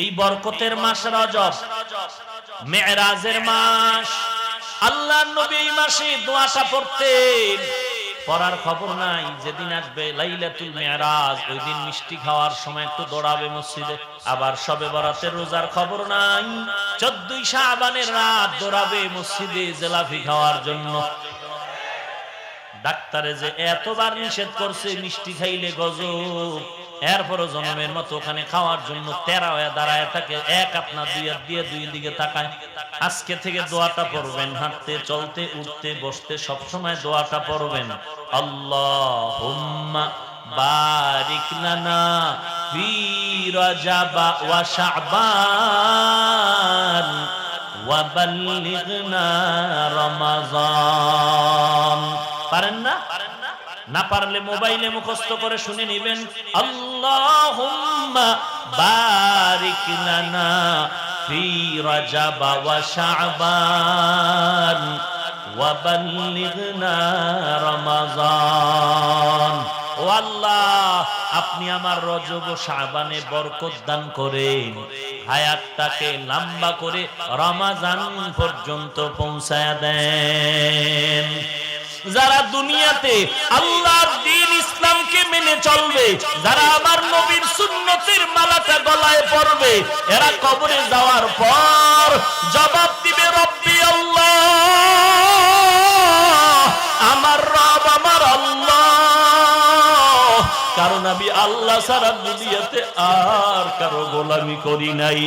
এই বরকতের মাস রজব, মেরাজের মাস। আল্লাহর নবী এই মাসে দোয়াটা পড়তেন, পড়ার খবর নাই। যেদিন আসবে লাইলাতুল মেরাজ, ওই দিন মিষ্টি খাওয়ার সময় একটু দৌড়াবে মসজিদে। আবার শবে বরাতের রোজার খবর নাই, 14 শাবানের রাত দৌড়াবে মসজিদে জিলাপি খাওয়ার জন্য। ডাক্তারে যে এতবার নিষেধ করছে মিষ্টি খাইলে গজব, এরপরও জনমের মতো ওখানে খাওয়ার জন্য তেরা হয়ে দাঁড়ায় থাকে, এক আপনা দুই হাত দিয়ে দুই দিকে তাকায়। আজকে থেকে দোয়াটা পড়বেন, হাঁটতে চলতে উঠতে বসতে সবসময় দোয়াটা পড়বেন। আল্লাহুম্মা বারিক লানা ফি রজব ওয়া শাবান ওয়া বাল্লিগনা রমাজান। পারেন না? না পারলে মোবাইলে মুখস্থ করে শুনে নেবেন। আল্লাহুম্মা বারিক লানা ফি রজব ওয়া শাবান ওয়া বাল্লিগনা রমাজান। ও আল্লাহ, আপনি আমার রজব ও শাবানে বরকত দান করেন, হায়াতটাকে লম্বা করে রমজান পর্যন্ত পৌঁছায়া দেন। যারা দুনিয়াতে আল্লাহর দ্বীন ইসলামকে মেনে চলবে, যারা আমার নবীর সুন্নতের মালাটা গলায় পরবে, এরা কবরে যাওয়ার পর জবাব দিবে, রব্বি আল্লাহ, আমার রব আমার আল্লাহ। কারণ আমি আল্লাহ ছাড়া দুনিয়াতে আর কারো গোলামি করি নাই।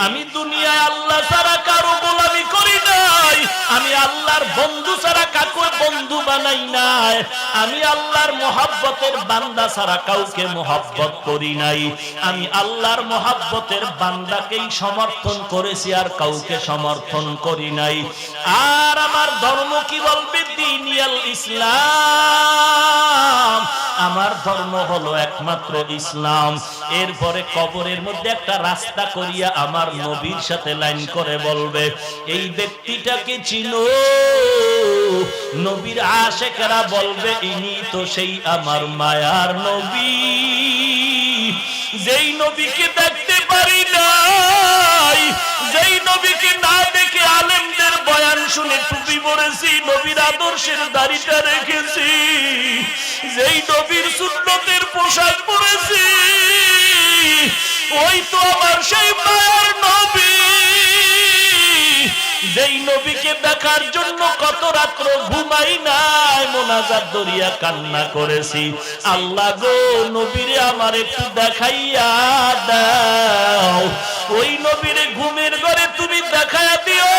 আমি দুনিয়ায় আল্লাহ ছাড়া কারো গোলামি করি নাই। আমি আল্লাহর বন্ধু ছাড়া কাউকে বন্ধু বানাই নাই। আমি আল্লাহর মহব্বতের বান্দা ছাড়া কাউকে মহব্বত করি নাই। আমি আল্লাহর মহব্বতের বান্দাকেই সমর্থন করেছি, আর কাউকে সমর্থন করি নাই। আর আমার ধর্ম কি বলবে? দ্বীনুল ইসলাম। আমার ধর্ম হলো একমাত্র ইসলাম। এরপরে কবরের মধ্যে একটা রাস্তা করিয়া আমার নবীর সাথে লাইন করে বলবে, এই ব্যক্তিটাকে চিনো? নবীর আশিকেরা বলবে, ইনি তো সেই আমার মায়ার নবী, যেই নবীকে দেখতে পারি নাই, যেই নবীকে না দেখে আলেমদের বয়ান শুনে টুপি পরেছি, নবীর আদর্শের দাড়িটা রেখেছি, যেই নবীর সুন্নতের পোশাক পরেছি, ওই তো আমার সেই মায়ার নবী, যেই নবীকে দেখার জন্য কত রাত্র ঘুমাই নাই, মোনাজাত দরিয়া কান্না করেছি। আল্লাহ গো, নবীরে আমার একটু দেখাইয়া দাও। ওই নবীরে ঘুমের ঘরে তুমি দেখাইয়া দিও।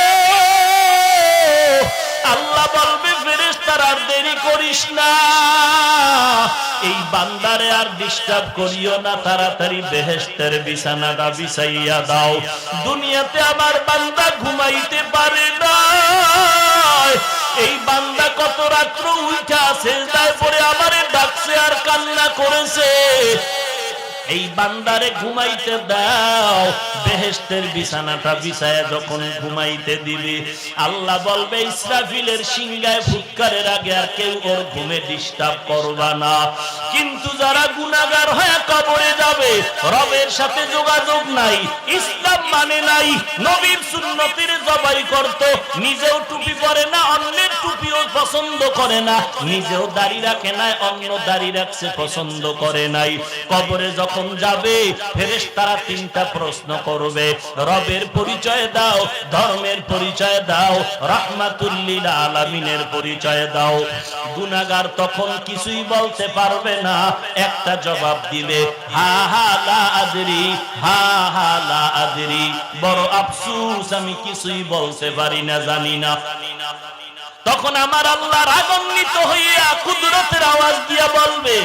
আল্লাহ বলবে, ফেরেশতারা আর দেরি করিস না, এই বান্দারে আর ডিস্টার্ব করিও না, তাড়াতাড়ি বেহেশতের বিছানাটা বিছাইয়া দাও। দুনিয়াতে আমার বান্দা ঘুমাইতে পারে না, এই বান্দা কত রাত্র উঠা সেজদায় পড়ে আমারে ডাকছে আর কান্না করেছে। এই বান্দারে ঘুমাইতে দাও। বেহেশতের বিছানাটা বিছায়া যখন ঘুমাইতে দিবি, আল্লাহ বলবে, ইসরাফিলের সিংহায় ফুৎকারের আগে আর কেউ ওর ঘুমে ডিস্টার্ব করবা না। কিন্তু যারা গুনাহগার হয়ে কবরে যাবে, রবের সাথে যোগাযোগ নাই, ইসলাম মানে নাই, নবীর সুন্নতের জবাই করত, নিজেও টুপি পরে না, অন্যের টুপিও পছন্দ করে না, নিজেও দাড়ি রাখে না, অন্য দাড়ি রাখছে পছন্দ করে নাই। কবরে যখন যাবে, ফেরেশতারা তিনটা প্রশ্ন করবে, রবের পরিচয় দাও, ধর্মের পরিচয় দাও, রাহমাতুল লিল আলামিনের পরিচয় দাও। গুনাহগার তখন কিছুই বলতে পারবে না, একটা জবাব দিবে, হা হা লা আদরি, হা হা লা আদরি, বড় আফসোস, আমি কিছুই বলতে পারি না, জানি না। তখন আমার আল্লাহ রাগান্বিত হইয়া কুদরতের আওয়াজ দিয়া বলবে,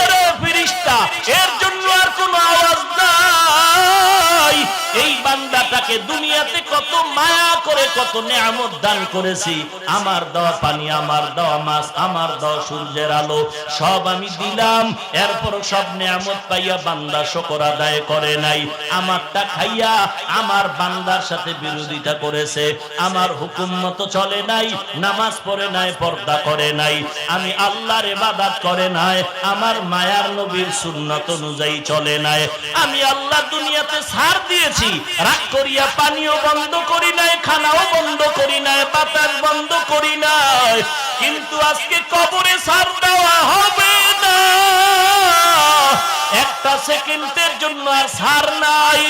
এরে ফেরেশতা, এর জন্য আর কোনো আওয়াজ নাই, এই বান্দাটাকে দুনিয়াতে কত মায়া করে কত নেয়ামত দান করেছি, আমার দেওয়া পানি, আমার দেওয়া মাছ, আমার দেওয়া সূর্যের আলো সব আমি দিলাম, এরপর সব নেয়ামত পাইয়া বান্দা শুকর আদায় করে নাই। আমারটা খাইয়া আমার বান্দার সাথে বিরোধিতা করেছে, আমার হুকুম মতো চলে নাই, নামাজ পড়ে নাই, পর্দা করে নাই, আমি আল্লাহর ইবাদত করে নাই, আমার মায়ার নবীর সুন্নাত অনুযায়ী চলে নাই। আমি আল্লাহ দুনিয়াতে ছাড় দিয়েছি, রাগ করিয়া পানিও বন্ধ করি নাই, খানাও বন্ধ করি নাই, বাতাস বন্ধ করি নাই, কিন্তু আজকে কবরে ছাড় দেওয়া হবে না। একটা সেকেন্ডের জন্য আর ছাড় নাই।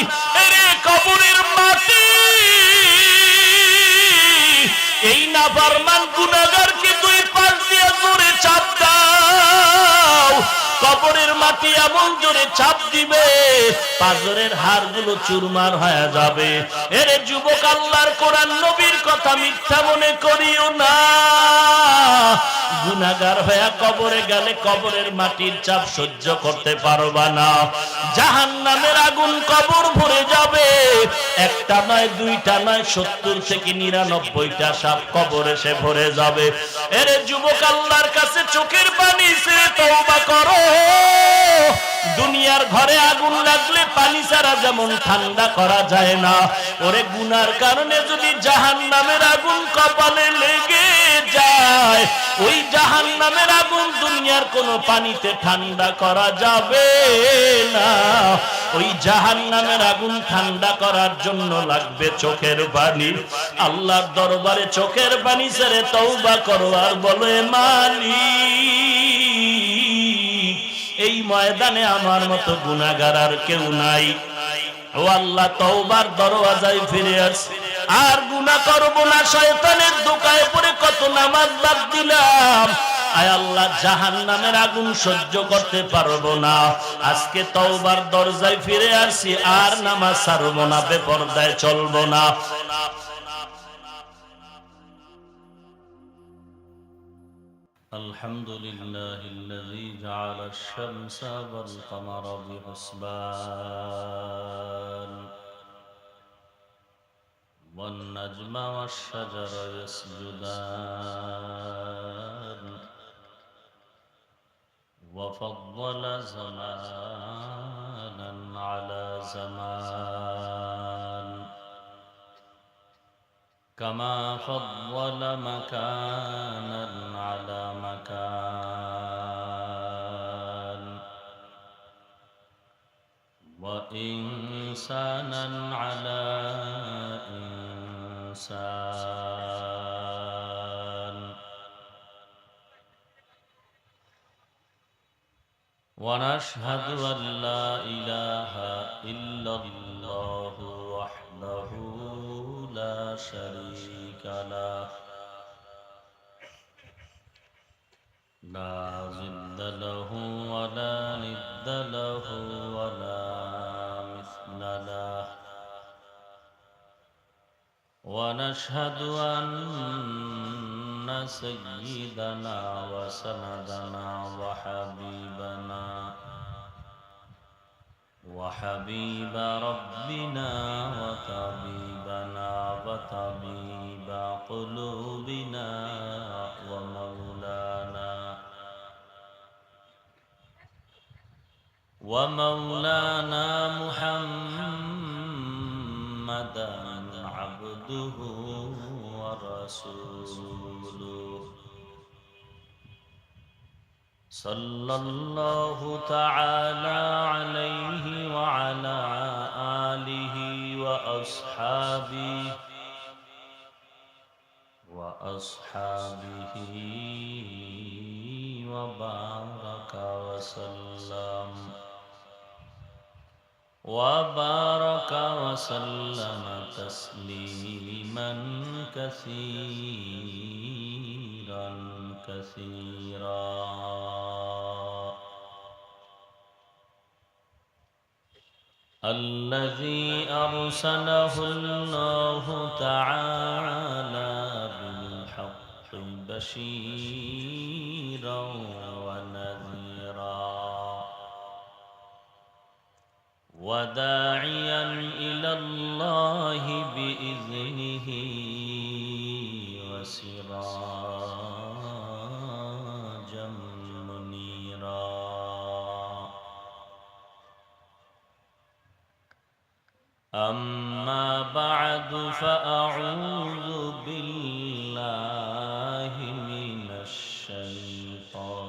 এরে কবরের মাটি, এই নাফরমান গুনাহগারকে দুই পাশ দিয়ে জোরে চাপ দাও, কবরের মাটি এমন জোরে চাপ দিবে পাজরের হাড়গুলো চুরমার হয়ে যাবে। এরে যুবক, আল্লাহর কোরআন নবীর কথা মিথ্যা মনে করিও না। গুনাহগার হয়ে কবরে গেলে কবরের মাটির চাপ সহ্য করতে পারবা না। জাহান্নামের আগুন কবর ভরে যাবে, একটা নয়, দুইটা নয়, 70 থেকে 99টা সাপ কবর এসে ভরে যাবে। এরে যুবক, আল্লাহর কাছে চোখের পানি ছেড়ে তওবা করো। দুনিয়ার ঘরে আগুন লাগলে পানি ছাড়া যেমন ঠান্ডা করা যায় না, ওরে গুনার কারণে যদি জাহান্নামের আগুন কপালে লেগে যায়, ওই জাহান্নামের আগুন দুনিয়ার কোনো পানিতে ঠান্ডা করা যাবে না। ওই জাহান্নামের আগুন ঠান্ডা করার জন্য লাগবে চোখের পানি। আল্লাহর দরবারে চোখের পানি ছেড়ে তওবা করো আর বলো, মালিক, এই ময়দানে আমার মতো গুনাহগার আর কেউ নাই। ও আল্লাহ, তওবার দরওয়াজায় ফিরে আসি, আর গুনাহ করব না। শয়তানের ধোঁকায় পড়ে কত নামাজ বাদ দিলাম। আয় আল্লাহ, জাহান্নামের আগুন সহ্য করতে পারবো না। আজকে তওবার দরজায় ফিরে আসি, আর নামাজ ছাড়বো না, বেপরদায় চলবো না। الحمد لله الذي جعل الشمس والقمر بحسبان والنجم والشجر يسجدان وفضل زمانا على زمان كما فضل مكانا على مكان وإنسانا على إنسان ونشهد أن لا إله إلا الله وحده لا شريك له لا ضد له ولا ند له ولا مثل له ونشهد أن سيدنا وسندنا وحبيب ربنا وطبيبنا وطبيب قلوبنا ومولانا محمدا عبده ورسوله صلى الله تعالى عليه وعلى آله وأصحابه وبارك وسلم تسليما كثيرا الذي أرسله الله تعالى بالحق بشيرا ونذيرا وداعيا إلى الله بإذنه وسراجا منيرا أما بعد فأعوذ بالله من الشيطان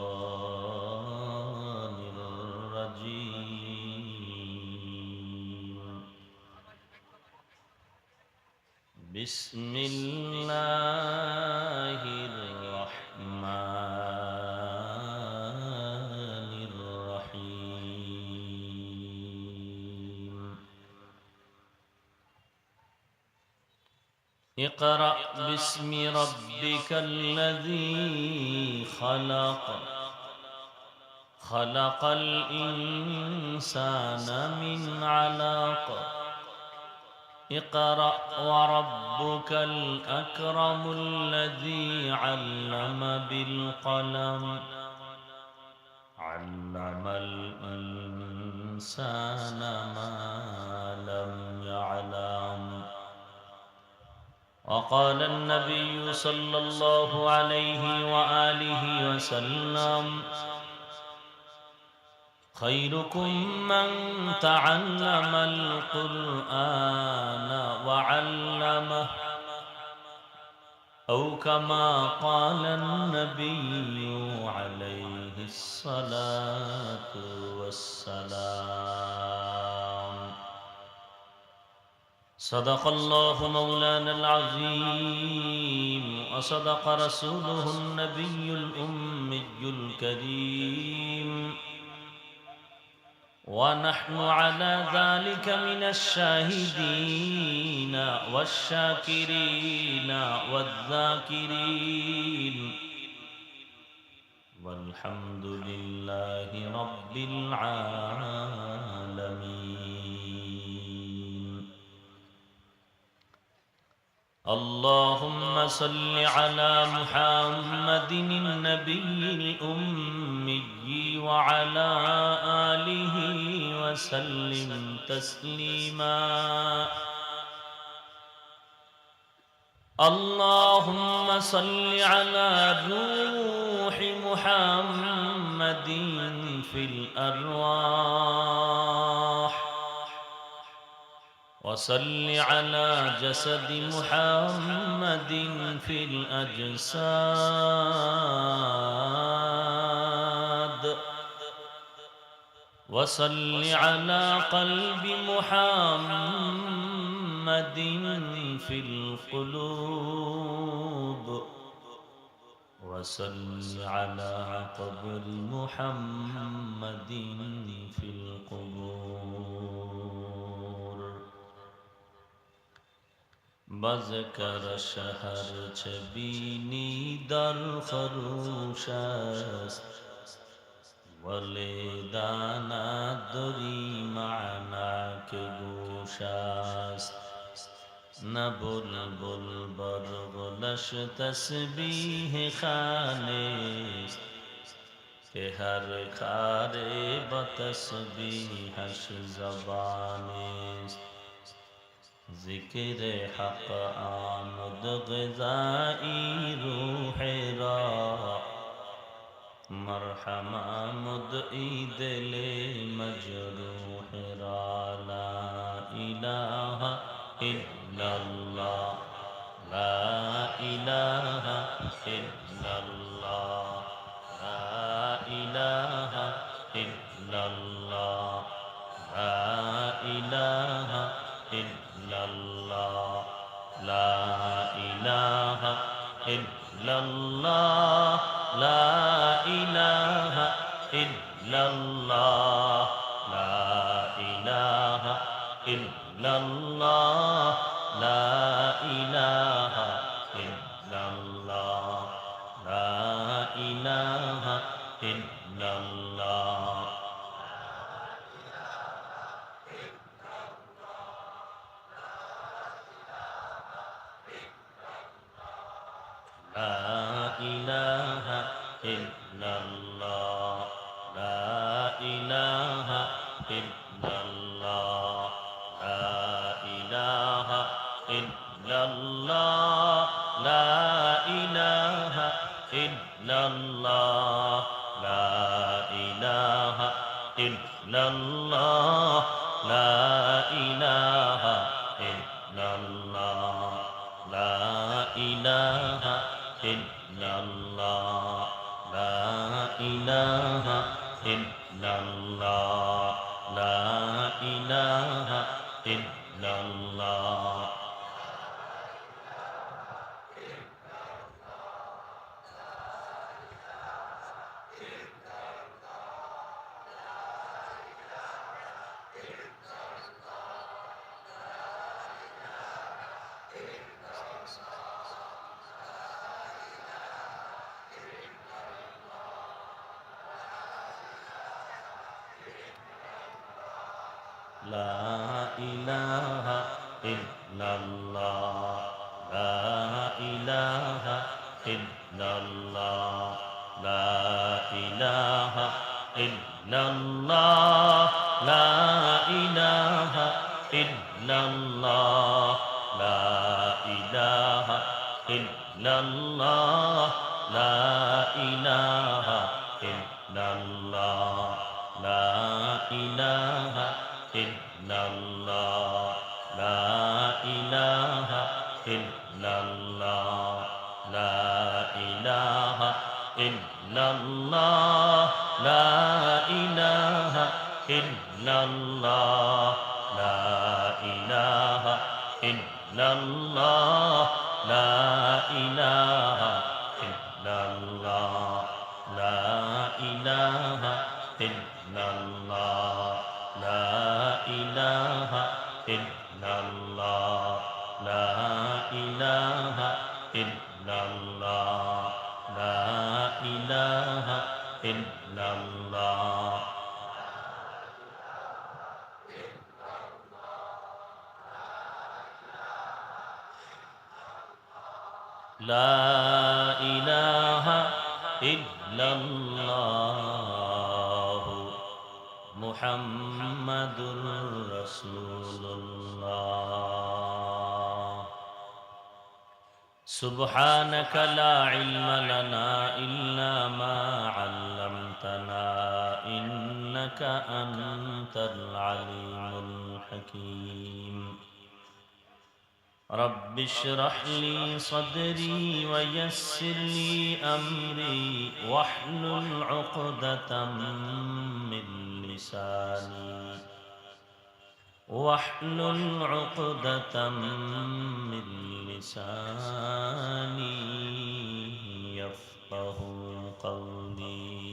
الرجيم بسم الله الرحمن الرحيم اقرأ باسم ربك الذي خلق خلق الإنسان من علق اقرأ وربك الأكرم الذي علم بالقلم علم الإنسان ما لم يعلم وقال النبي صلى الله عليه وآله وسلم خيركم من تعلم القرآن وعلمه أو كما قال النبي عليه الصلاة والسلام صدق الله مولانا العظيم وصدق رسوله النبي الأمي الكريم ونحن على ذلك من الشاهدين والشاكرين والذاكرين والحمد لله رب العالمين اللهم صل على محمد النبي الأمي وعلى آله وسلم تسليما اللهم صل على روح محمد في الأرواح وصل على جسد محمد في الأجساد وصل على قلب محمد في القلوب وصل على قبر محمد في القبور بذكر شهر چبینی در خروش است ولی دانا دری معنا که گوش است نه بلبل بر غلش تسبیح خانست که هر خاره با تسبیحش زبانست ذکر حق آمد غذائی روح را مرحم آمد دل مجروح را لا الہ الا اللہ لا الہ الا اللہ لا الہ الا اللہ لا الہ الا اللہ لا الہ الا اللہ لا الہ الا اللہ لا الہ الا اللہ لا الہ الا اللہ لا الہ الا اللہ لا إله إلا الله لا إله إلا الله ইল্লাল্লাহ লা ইলাহা ইল্লাল্লাহ লা ইলাহা ইল্লাল্লাহ লা ইলাহা ইল্লাল্লাহ লা ইলাহা ইল্লাল্লাহ লা ইলাহা ইল্লাল্লাহ লা ইলাহা ইল্লাল্লাহ لا إله إلا الله لا إله إلا الله لا إله إلا الله لا إله إلا الله لا إله إلا الله لا إله إلا الله لا إله إلا الله لا إله إلا الله لا إله إلا الله لا إله إلا الله لا إله إلا الله لا إله إلا الله لا إله إلا الله لا إله إلا الله لا إله إلا الله لا إله إلا الله لا إله إلا الله محمد رسول الله سبحانك لا علم لنا إلا ما علمتنا إنك أنت العليم الحكيم رب اشرح لي صدري ويسر لي أمري واحلل عقدة من لساني واحلل عقدة من لساني يفقه قولي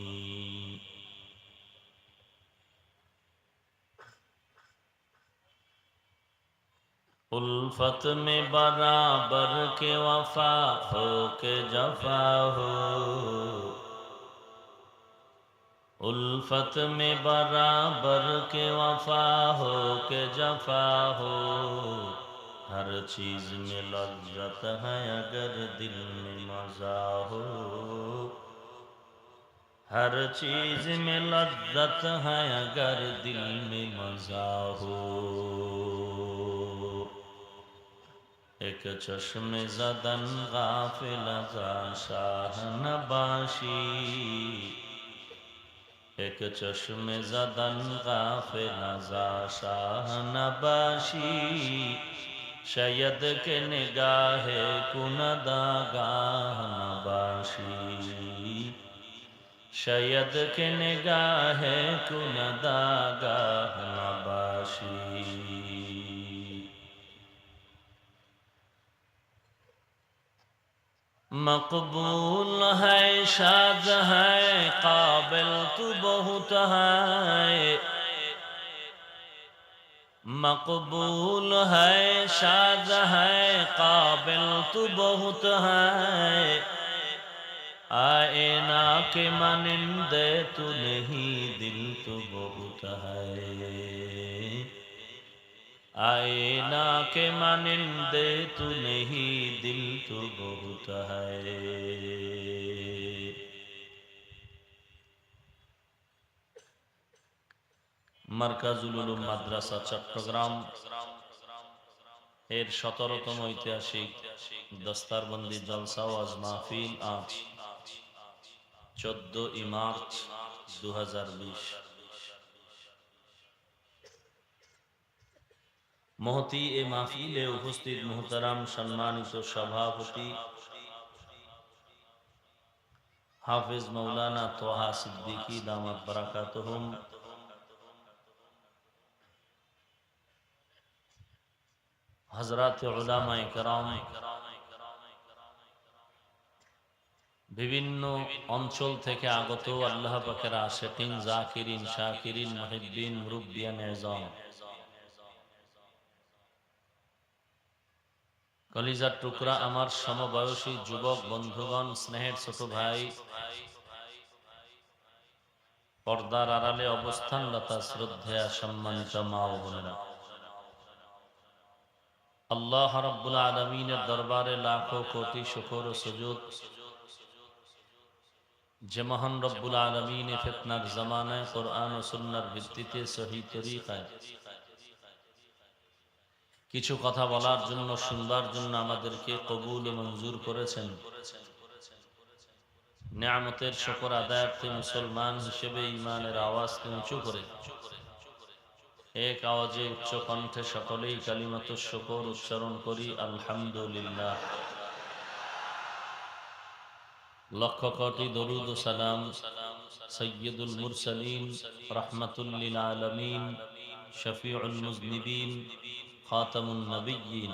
उल्फत में बराबर के वफा हो के जफा हो उल्फत में बराबर के वफा हो के जफा हो हर चीज में लज्जत है अगर दिल में मजा हो हर चीज में लज्जत है अगर दिल में मजा हो एक चश्मे ज़दन गाफिल ज़ा शाह नबाशी एक चश्मे ज़दन गाफिल ज़ा शाह नबाशी शयद के निगाहे कुनदा गाह नबाशी शयद के निगाहे कुनदा गाह नबाशी मकबूल है शाद है काबिल तू बहुत है मकबूल है शाद है काबिल तू बहुत है आईना के मानिंदे तू नहीं दिल तू बहुत है आईना के मानिंदे तू नहीं दिल तू बहुत है মারকাজুল উলুম মাদ্রাসা চট্টগ্রাম এর 17তম ঐতিহাসিক দস্তারবন্দি জলসা ওয়াজ মাহফিল আজ 14 মার্চ 2020। মহতি এ মাহফিলে উপস্থিত মুহতারাম সম্মানিত সভাপতি হাফেজ মৌলানা তোহা সিদ্দিকী দামাত বারাকাতুহুম, হযরত উলামায়ে কেরাম, বিভিন্ন অঞ্চল থেকে আগত আল্লাহ পাকের আশিকিন, জাকিরিন, শাকিরিন, মুহিব্বিন, মুরব্বিয়ান এজাম, কলিজার টুকরা আমার সমবয়সী যুবক বন্ধুগণ, স্নেহের ছোট ভাই, পর্দার আড়ালে অবস্থানরত শ্রদ্ধেয়া সম্মানিত মা ও বোনেরা, আল্লাহ রাব্বুল আলামিনের দরবারে লাখো কোটি শুকর ও সুজুদ যে মহান রব্বুল আলামিন ফিতনার জামানায় কোরআন ও সুন্নাহর ভিত্তিতে সহিহ তরিকায় কিছু কথা বলার জন্য, শুনবার জন্য আমাদেরকে কবুল ও মঞ্জুর করেছেন। নিয়ামতের শুকর আদায়ার্থে মুসলমান হিসেবে ঈমানের আওয়াজকে উঁচু করে এক আওয়াজে উচ্চ কণ্ঠে সকলেই কালিমাতুশ শুকর উচ্চারণ করি, আলহামদুলিল্লাহ। লক্ষ কোটি দরুদ ও সালাম সাইয়্যিদুল মুরসালিন, রাহমাতুল লিল আলামিন, শফিউল মুযনিবিন, খাতামুন নবিয়্যিন,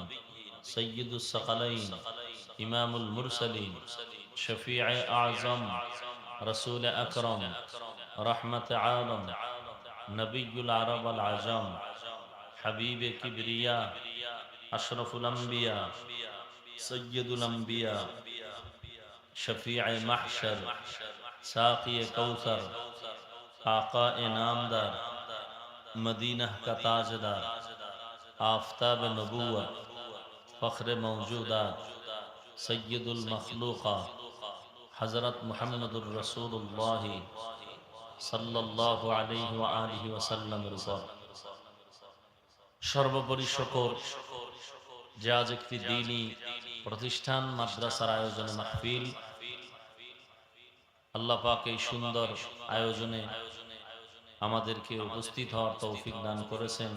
সাইয়্যিদুস সাকালাইন, ইমামুল মুরসালিন, শফিয়ে আযম, রাসূল আকরাম, রাহমাতে আলম, নবিয়্যুল আরব ওয়াল আজম, হাবিবে কিবরিয়া, আশরাফুল আম্বিয়া, সাইয়্যিদুল আম্বিয়া, শফিয়ে মাহশর, সাকিয়ে কৌসর, আকায়ে নামদার, মদিনা का ताजदार, आफताब नबूवत, फख्र मौजूदात, सय्यदुल मखलूक़ात, हज़रत मुहम्मदुर रसूलुल्लाह सल्लल्लाहु अलैहि व आलिहि वसल्लम रसूल। সর্বোপরি শুকর যে আজ একটি দ্বীনী প্রতিষ্ঠান মাদ্রাসার আয়োজনে মাহফিল, আল্লাহ পাক এই সুন্দর আয়োজনে আমাদেরকে উপস্থিত হওয়ার তৌফিক দান করেছেন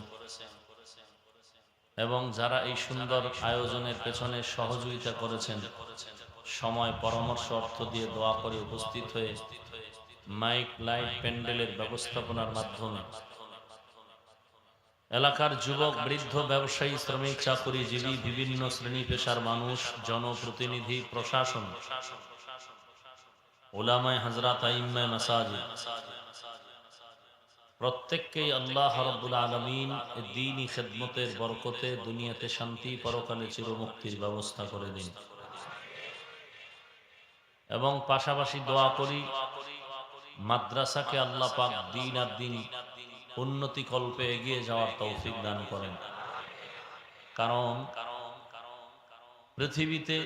এবং যারা এই সুন্দর আয়োজনের পেছনে সহযোগিতা করেছেন, সময়, পরামর্শ, অর্থ দিয়ে দোয়া করে উপস্থিত হয়ে মাইক, লাইট, প্যান্ডেলের ব্যবস্থাপনার মাধ্যমে এলাকার যুবক, বৃদ্ধ, ব্যবসায়ী, শ্রমিক, চাকুরীজীবী, বিভিন্ন শ্রেণী পেশার মানুষ, জনপ্রতিনিধি, প্রশাসন, উলামায়ে হযরত, আইম্মায়ে মাসাজিদ, প্রত্যেককেই আল্লাহ রাব্বুল আলামিন দ্বীনী খিদমতের বরকতে দুনিয়াতে শান্তি, পরকালে চিরমুক্তির ব্যবস্থা করে দিন। এবং পাশাপাশি দোয়া করি মাদ্রাসাকে আল্লাহ পাক দ্বীন আর দ্বীন উন্নতি কল্পে এগিয়ে যাওয়ার তৌফিক দান করেন। কারণ পৃথিবীতে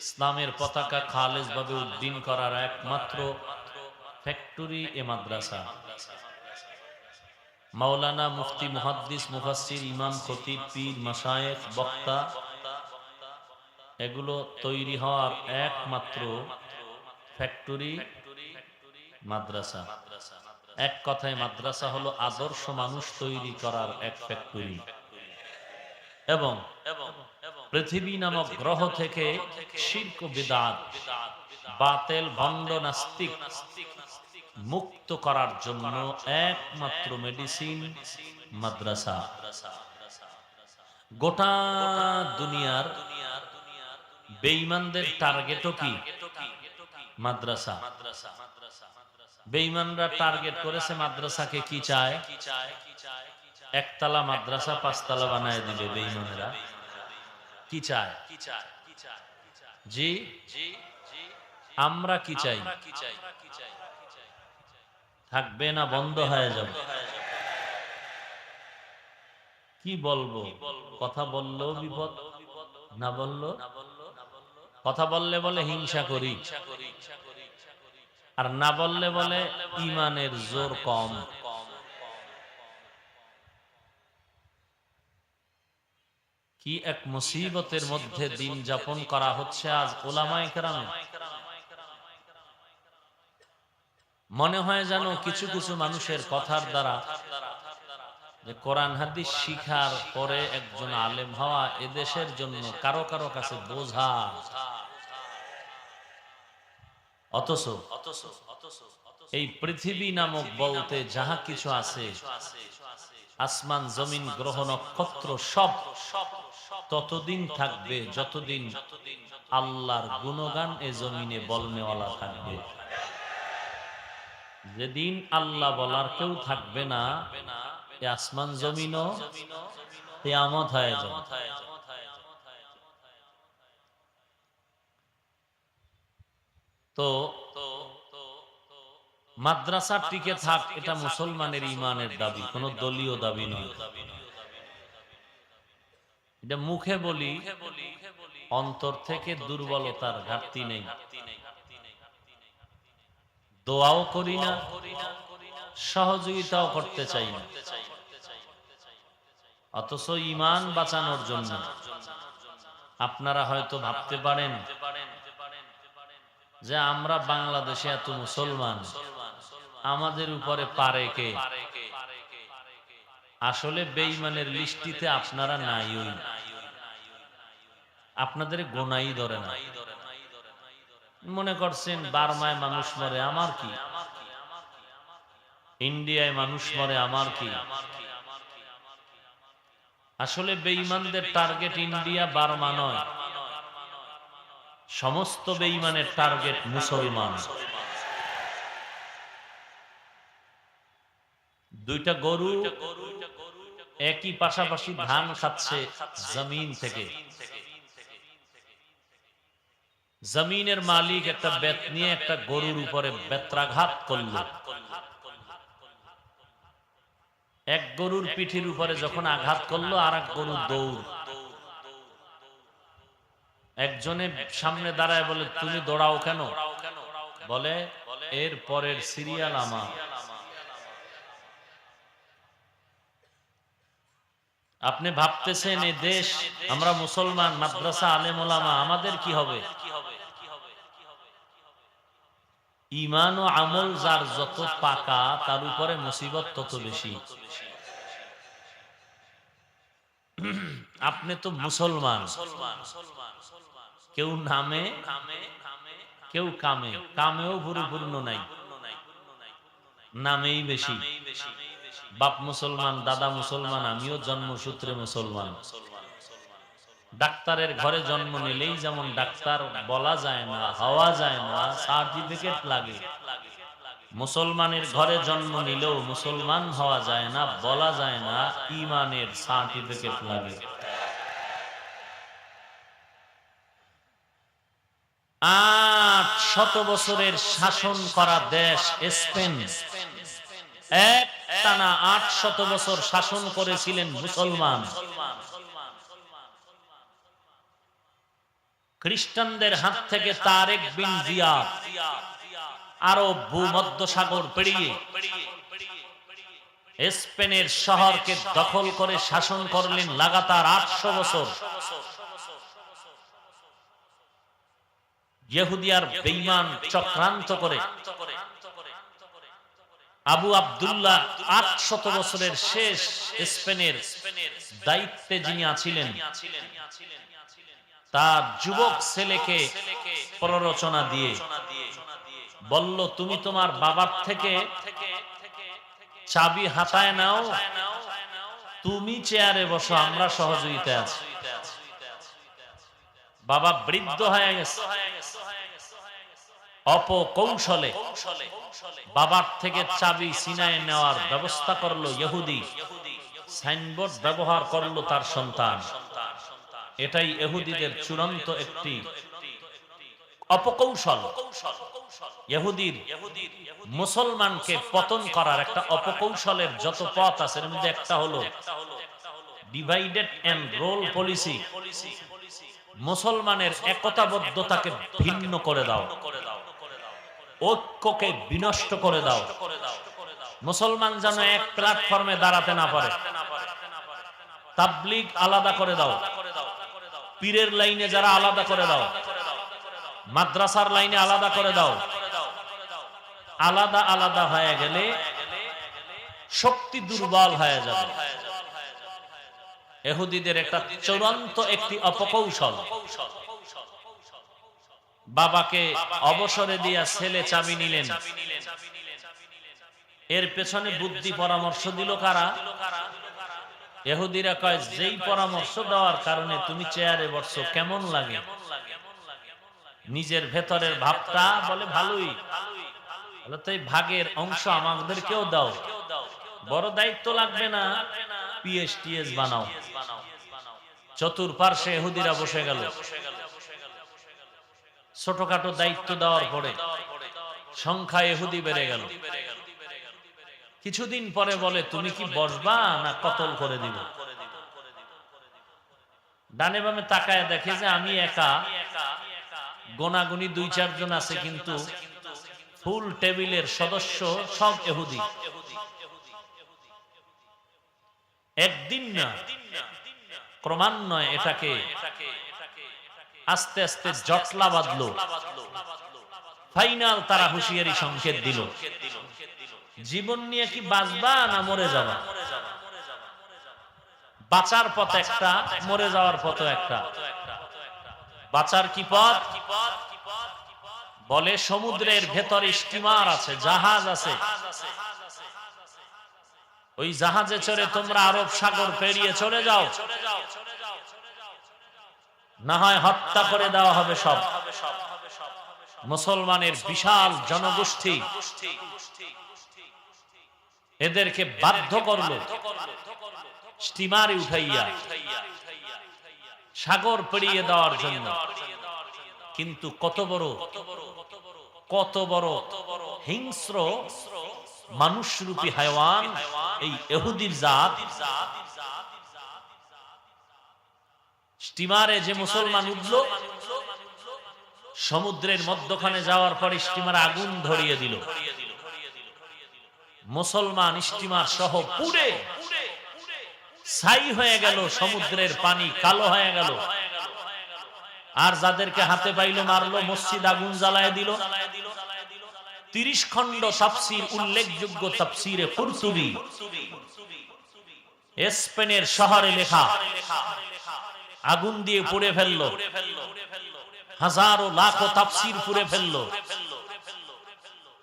ইসলামের পতাকা খালেজ ভাবে উড্ডীন করার একমাত্র ফ্যাক্টরি এ মাদ্রাসা। মাওলানা, মুফতি, মুহাদ্দিস, মুফাসসির, ইমাম, খতিব, পীর, মাশায়েখ, বক্তা, এগুলো তৈরি হওয়ার একমাত্র ফ্যাক্টরি মাদ্রাসা। এক কথায় মাদ্রাসা হলো আদর্শ মানুষ তৈরি করার এক ফ্যাক্টরি। এবং পৃথিবী নামক গ্রহ থেকে শিরক, বিদআত, বাতিল, ভণ্ড, নাস্তিক মুক্ত করার জন্য একমাত্র মেডিসিন মাদ্রাসা। গোটা দুনিয়ার বেঈমানদের টার্গেটও কি? মাদ্রাসা। বেঈমানরা টার্গেট করেছে মাদ্রাসাকে, কি চায়? একতলা মাদ্রাসা 5 তলা বানায় দিবে বেঈমানেরা। কি চায়? জি, আমরা কি চাই? থাকবে না বন্ধ হয়ে যাবে? কি বলবো? কথা বললেও বিপদ, না বললো। কথা বললে বলে হিংসা করি, আর না বললে বলে ঈমানের জোর কম। কি এক মুসিবতের মধ্যে দিন যাপন করা হচ্ছে আজ উলামায়ে কেরামে। মনে হয় যেন কিছু কিছু মানুষের কথার দ্বারা যে কোরআন হাদিস শিখার পরে একজন আলেম হওয়া এদেশের জন্য কারো কারো কাছে বোঝা। অথচ এই পৃথিবী নামক বলতে যাহা কিছু আছে, আসমান জমিন গ্রহ নক্ষত্র সব ততদিন থাকবে যতদিন আল্লাহর গুণগান এ জমিনে বলনেওয়ালা থাকবে। যেদিন আল্লাহ বলার কেউ থাকবে না, এ আসমান জমিনও কিয়ামত হয়ে যাবে। তো মাদ্রাসা টিকে থাক, এটা মুসলমানের ইমানের দাবি, কোন দলীয় দাবি নয়। এটা মুখে বলি, অন্তর থেকে দুর্বলতার ঘাটতি নেই। দোয়াও করি না, সহযোগিতাও করতে চাই না, অথচ ইমান বাঁচানোর জন্য আপনারা হয়তো ভাবতে পারেন যে আমরা বাংলাদেশে এত মুসলমান, আমাদের উপরে পারে কে? আসলে বেঈমানের লিস্টিতে আপনারা নাই, ওই আপনাদের গোনাই ধরে না। মনে করছেন বার্মায় মানুষ মরে, আমার কি? ইন্ডিয়ায় মানুষ মরে, আমার কি? আসলে বেঈমানদের টার্গেট ইন্ডিয়া বার্মা নয়, সমস্ত বেঈমানের টার্গেট মুসলমান। দুইটা গরু একই পাশাপাশি ধান খাচ্ছে জমিন থেকে। জমিনের মালিক একটা বেত নিয়ে একটা গরুর উপরে বেত্রাঘাত করলো। এক গরুর পিঠির উপরে যখন আঘাত করলো, আর এক গরু দৌড়। একজনে সামনে দাঁড়ায় বলে, তুমি দৌড়াও কেন? বলে, এর পরের সিরিয়াল আমার। আপনি ভাবতেছেন এই দেশ, আমরা মুসলমান, মাদ্রাসা, আলেম ওলামা, আমাদের কি হবে? ঈমান ও আমল যার যত পাকা, তার উপরে মুসিবত তত বেশি। আপনি তো মুসলমান, কেউ নামে কেউ কামে, কামেও পরিপূর্ণ নাই, নামেই বেশি। বাপ মুসলমান, দাদা মুসলমান, আমিও জন্মসূত্রে মুসলমান। ডাক্তারের ঘরে জন্ম নিলেই যেমন ডাক্তার বলা যায় না, হওয়া যায় না, সার্টিফিকেট লাগে, মুসলমানের ঘরে জন্ম নিলেও মুসলমান হওয়া যায় না, বলা যায় না, ঈমানের সার্টিফিকেট লাগে। 800 বছরের শাসন করা দেশ স্পেন, একটানা 800 বছর শাসন করেছিলেন মুসলমান। খ্রিস্টানদের হাত থেকে তারেক বিন জিয়াদ আরব ভূমধ্য সাগর পেরিয়ে স্পেনের শহরকে দখল করে শাসন করলেন লাগাতার 800 বছর। ইহুদি আর বেঈমান চক্রান্ত করে আবু আব্দুল্লাহ 800 বছরের শেষ স্পেনের দায়িত্বে যিনি আছিলেন, তার যুবক ছেলেকে প্ররোচনা দিয়ে বলল, তুমি তোমার বাবার থেকে চাবি হাতায় নাও, তুমি চেয়ারে বসো, আমরা সহযোগিতায় আছি। বাবা বৃদ্ধ হয়ে গেছে, অপকৌশলে বাবার থেকে চাবি ছিনায় নেওয়ার ব্যবস্থা করলো ইহুদি, সাইনবোর্ড ব্যবহার করলো তার সন্তান। এটাই ইহুদিদের চূড়ান্ত একটি অপকৌশল। ইহুদির মুসলমানকে পতন করার একটা অপকৌশলের যত পথ আছে, এর মধ্যে একটা হলো ডিভাইডেড এন্ড রোল পলিসি। মুসলমানের একতাবদ্ধতাকে ভিন্ন করে দাও, ঐক্যকে বিনষ্ট করে দাও, মুসলমান যেন এক প্ল্যাটফর্মে দাঁড়াতে না পারে, তাবলীগ আলাদা করে দাও, পীরের লাইনে যারা আলাদা করে দাও, মাদ্রাসার লাইনে আলাদা করে দাও। আলাদা আলাদা হয়ে গেলে শক্তি দুর্বল হয়ে যাবে। ইহুদিদের একটা চূড়ান্ত একটি অপকৌশল, বাবাকে অবসরে দিয়া ছেলে চাবি নিলেন, এর পেছনে বুদ্ধি পরামর্শ দিল কারা? ইহুদিরা কয় যেই পরামর্শ দেওয়ার কারণে তুমি চেয়ারে বসছো কেমন লাগে, নিজের ভেতরের ভাবটা বলে ভালোই, বলে তো এই ভাগের অংশ আমাদেরকেও দাও, বড় দায়িত্ব লাগবে না, পিএসটিএস বানাও। চতুর্পার্শ্বে ইহুদিরা বসে গেল। ছোটখাটো দায়িত্ব দেওয়ার পরে সংখ্যা ইহুদি বেড়ে গেল। কিছুদিন পরে বলে তুমি কি বসবা না কতল করে দিব? ডানে বামে তাকায় দেখে যে আমি একা, গোনাগুনি 2-4 জন আছে, কিন্তু ফুল টেবিলের সদস্য সব ইহুদি। একদিন না, ক্রমান্বয়ে এটাকে আস্তে আস্তে জটলা বাঁধলো। ফাইনাল তারা হুঁশিয়ারি সংকেত দিল, জীবন নিয়ে কি বাঁচবা না মরে যাবা? বাঁচার পথ একটা, মরে যাওয়ার পথ একটা। বাঁচার কি পথ? বলে সমুদ্রের ভেতরে স্টিমার আছে, জাহাজ আছে, ওই জাহাজে চড়ে তোমরা আরব সাগর পেরিয়ে চলে যাও, না হয় হত্যা করে দেওয়া হবে সব। মুসলমানের বিশাল জনগোষ্ঠী এদেরকে বাধ্য করলো স্টিমারে উঠাইয়া সাগর পেরিয়ে দেওয়ার জন্য। কিন্তু কত বড় হিংস্র মানুষরূপী হায়ওয়ান এই ইহুদির জাত। স্টিমারে যে মুসলমান উঠলো, সমুদ্রের মধ্যখানে যাওয়ার পর স্টিমার আগুন ধরিয়ে দিল। মুসলমান স্টিমার সহ পুড়ে ছাই হয়ে গেল, সমুদ্রের পানি কালো হয়ে গেল। আর যাদেরকে হাতে পাইলো মারলো, মসজিদ আগুন জ্বালায় দিল। 30 খণ্ড তাফসীর, উল্লেখযোগ্য তাফসীরে কুরতুবী, স্পেনের শহরে লেখা, আগুন দিয়ে পুড়ে ফেললো। হাজারো লাখো তাফসীর পুড়ে ফেললো।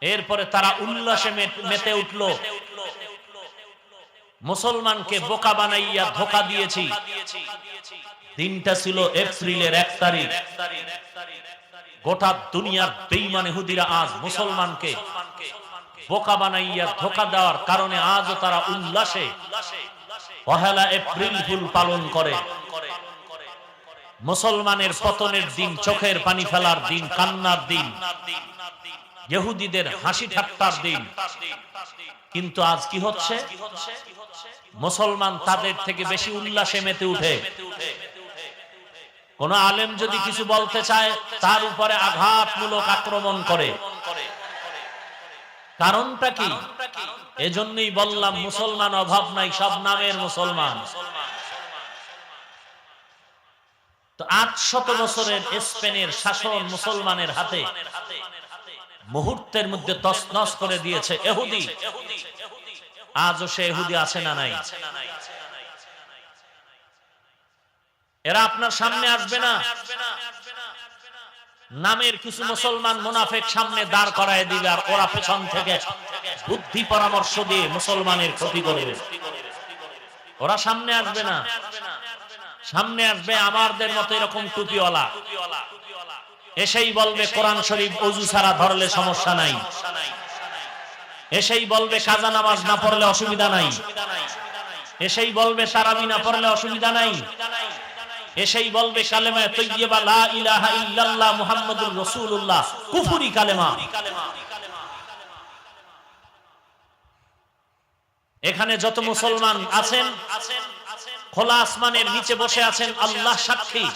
এরপরে তারা উল্লাসে মেতে উঠলো, মুসলমানকে বোকা বানাইয়া ধোঁকা দিয়েছি। দিনটা ছিল এপ্রিলের 1 তারিখ। গোটা দুনিয়ার বেঈমান ইহুদিরা আজ মুসলমানকে বোকা বানাইয়া ধোঁকা দেওয়ার কারণে আজও তারা উল্লাসে 1 এপ্রিল ফুল পালন করে। মুসলমানের পতনের দিন, চোখের পানি ফেলার দিন, কান্নার দিন, ইহুদিদের হাসি ঠাট্টার দিন। কিন্তু আজ কি হচ্ছে? মুসলমান তাদের থেকে বেশি উল্লাসে মেতে উঠে। কোন আলেম যদি কিছু বলতে চায় তার উপরে আঘাতমূলক আক্রমণ করে। কারণটা কি? এজন্যই বললাম মুসলমান অভাব নাই, সব নামের মুসলমান। তো 800 বছরের স্পেনের শাসন মুসলমানের হাতে মুহূর্তের মধ্যে তছনছ করে দিয়েছে ইহুদি। আজও সে ইহুদি আছে না নাই? এরা আপনার সামনে আসবে না, নামের কিছু মুসলমান মুনাফিক সামনে দাঁড় করায় দিবে, আর ওরা পেছন থেকে বুদ্ধি পরামর্শ দিয়ে মুসলমানের ক্ষতি করবে। ওরা সামনে আসবে না, সামনে আসবে আমাদের মতো এরকম টুপিওয়ালা, এসেই বলবে কোরআন শরীফ ওযু ছাড়া ধরলে সমস্যা নাই, এসেই বলবে কাজা নামাজ না পড়লে অসুবিধা নাই, এসেই বলবে তারাবি না পড়লে অসুবিধা নাই, এসেই বলবে কালেমা তাইয়্যিবা লা ইলাহা ইল্লাল্লাহ মুহাম্মাদুর রাসূলুল্লাহ কুফরি কালেমা। এখানে যত মুসলমান আছেন খোলা আসমানের নিচে বসে আছেন, আল্লাহ সাক্ষী,